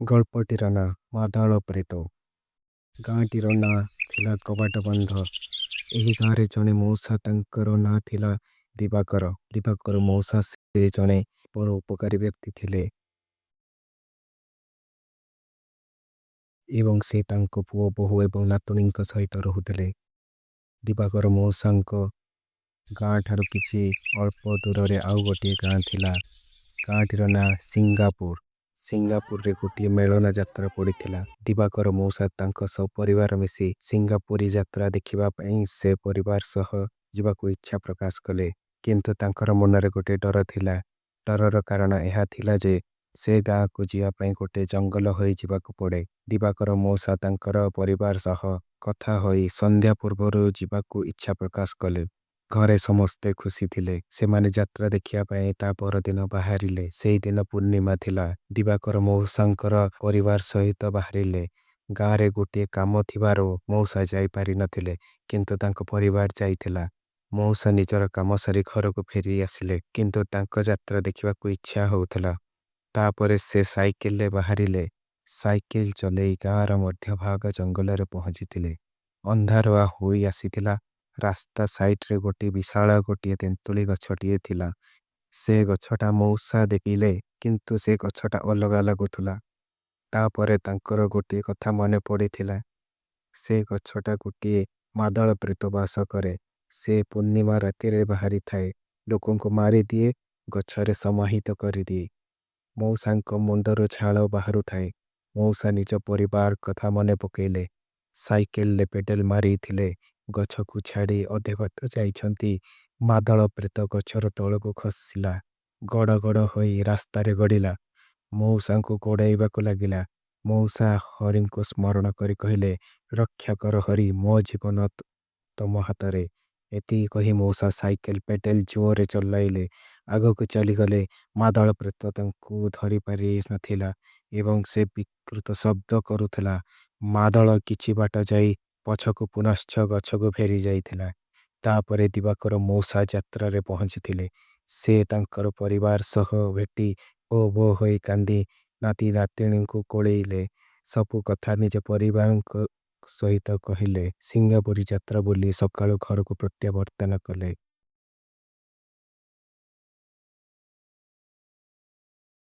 ଗଳ୍ପଟିର ନାଁ ମାଦଳ ପ୍ରେତ। ଗାଁଟିର ନାଁ ଥିଲା କବାଟ ବନ୍ଧ। ଏହି ଗାଁରେ ଜଣେ ମଉସା, ତାଙ୍କର ନାଁ ଥିଲା ଦିବାକର। ଦିବାକର ମଉସା ସେ ଜଣେ ପରୋପକାରୀ ବ୍ୟକ୍ତି ଥିଲେ ଏବଂ ସେ ତାଙ୍କ ପୁଅ, ବୋହୂ ଏବଂ ନାତୁଣୀଙ୍କ ସହିତ ରହୁଥିଲେ। ଦିବାକର ମଉସାଙ୍କ ଗାଁଠାରୁ କିଛି ଅଳ୍ପ ଦୂରରେ ଆଉ ଗୋଟିଏ ଗାଁ ଥିଲା। ଗାଁଟିର ନାଁ ସିଙ୍ଗାପୁର। ସିଙ୍ଗାପୁରରେ ଗୋଟିଏ ମେଳନ ଯାତ୍ରା ପଡ଼ିଥିଲା। ଦିବାକର ମଉସା ତାଙ୍କ ସପରିବାର ମିଶି ସିଙ୍ଗାପୁରୀ ଯାତ୍ରା ଦେଖିବା ପାଇଁ ସେ ପରିବାର ସହ ଯିବାକୁ ଇଚ୍ଛା ପ୍ରକାଶ କଲେ। କିନ୍ତୁ ତାଙ୍କର ମନରେ ଗୋଟିଏ ଡର ଥିଲା। ଡରର କାରଣ ଏହା ଥିଲା ଯେ ସେ ଗାଁକୁ ଯିବା ପାଇଁ ଗୋଟିଏ ଜଙ୍ଗଲ ହୋଇ ଯିବାକୁ ପଡ଼େ। ଦିବାକର ମଉସା ତାଙ୍କର ପରିବାର ସହ କଥା ହୋଇ ସନ୍ଧ୍ୟା ପୂର୍ବରୁ ଯିବାକୁ ଇଚ୍ଛା ପ୍ରକାଶ କଲେ। ଘରେ ସମସ୍ତେ ଖୁସି ଥିଲେ। ସେମାନେ ଯାତ୍ରା ଦେଖିବା ପାଇଁ ତା ପରଦିନ ବାହାରିଲେ। ସେଇଦିନ ପୂର୍ଣ୍ଣିମା ଥିଲା। ଦିବାକର ମଉସାଙ୍କର ପରିବାର ସହିତ ବାହାରିଲେ। ଗାଁରେ ଗୋଟିଏ କାମ ଥିବାରୁ ମଉସା ଯାଇପାରିନଥିଲେ, କିନ୍ତୁ ତାଙ୍କ ପରିବାର ଯାଇଥିଲା। ମଉସା ନିଜର କାମ ସାରି ଘରକୁ ଫେରି ଆସିଲେ, କିନ୍ତୁ ତାଙ୍କ ଯାତ୍ରା ଦେଖିବାକୁ ଇଚ୍ଛା ହେଉଥିଲା। ତାପରେ ସେ ସାଇକେଲରେ ବାହାରିଲେ। ସାଇକେଲ ଚଲେଇ ଗାଁର ମଧ୍ୟଭାଗ ଜଙ୍ଗଲରେ ପହଞ୍ଚିଥିଲେ। ଅନ୍ଧାରୁଆ ହୋଇ ଆସିଥିଲା। ରାସ୍ତା ସାଇଡରେ ଗୋଟିଏ ତେନ୍ତୁଳି ଗଛଟିଏ ଥିଲା। ସେ ଗଛଟା ମଉସା ଦେଖିଲେ, କିନ୍ତୁ ସେ ଗଛଟା ଅଲଗା ଲାଗୁଥିଲା। ତାପରେ ତାଙ୍କର ଗୋଟିଏ କଥା ମନେ ପଡ଼ିଥିଲା। ସେ ଗଛଟା ଗୋଟିଏ ମାଦଳ ପ୍ରେତ ବାସ କରେ। ସେ ପୂର୍ଣ୍ଣିମା ରାତିରେ ବାହାରିଥାଏ, ଲୋକଙ୍କୁ ମାରିଦିଏ, ଗଛରେ ସମାହିତ କରିଦିଏ। ମଉସାଙ୍କ ମୁଣ୍ଡରୁ ଝାଳ ବାହାରୁଥାଏ। ମଉସା ନିଜ ପରିବାର କଥା ମନେ ପକେଇଲେ। ସାଇକେଲରେ ପେଡେଲ ମାରିଥିଲେ। ଗଛକୁ ଛାଡ଼ି ଅଧେ ବାଟ ଯାଇଛନ୍ତି। ମାଦଳ ପ୍ରେତ ଗଛର ତଳକୁ ଖସିଲା। ଗଡ଼ ଗଡ଼ ହୋଇ ରାସ୍ତାରେ ଗଡ଼ିଲା। ମଉସାଙ୍କୁ ଗୋଡ଼ାଇବାକୁ ଲାଗିଲା। ମଉସା ହରିଙ୍କୁ ସ୍ମରଣ କରି କହିଲେ, ରକ୍ଷା କର ହରି, ମୋ ଜୀବନ ତମ ହାତରେ। ଏତିକି କହି ମଉସା ସାଇକେଲ ପେଡେଲ ଜୋରରେ ଚଲାଇଲେ। ଆଗକୁ ଚାଲିଗଲେ। ମାଦଳ ପ୍ରେତ ତାଙ୍କୁ ଧରିପାରି ନଥିଲା ଏବଂ ସେ ବିକୃତ ଶବ୍ଦ କରୁଥିଲା। ମାଦଳ କିଛି ବାଟ ଯାଇ ପଛକୁ ପୁନଶ୍ଚ ଗଛକୁ ଫେରି ଯାଇଥିଲା। ତାପରେ ଦିବାକର ମଉସା ଯାତ୍ରାରେ ପହଞ୍ଚିଥିଲେ। ସେ ତାଙ୍କର ପରିବାର ସହ ଭେଟି ଓ ବୋ ହୋଇ କାନ୍ଦି ନାତି ନାତୁଣୀଙ୍କୁ କୋଳେଇଲେ। ସବୁ କଥା ନିଜ ପରିବାରଙ୍କ ସହିତ କହିଲେ। ସିଙ୍ଗାପୁରୀ ଯାତ୍ରା ବୁଲି ସକାଳୁ ଘରକୁ ପ୍ରତ୍ୟାବର୍ତ୍ତନ କଲେ।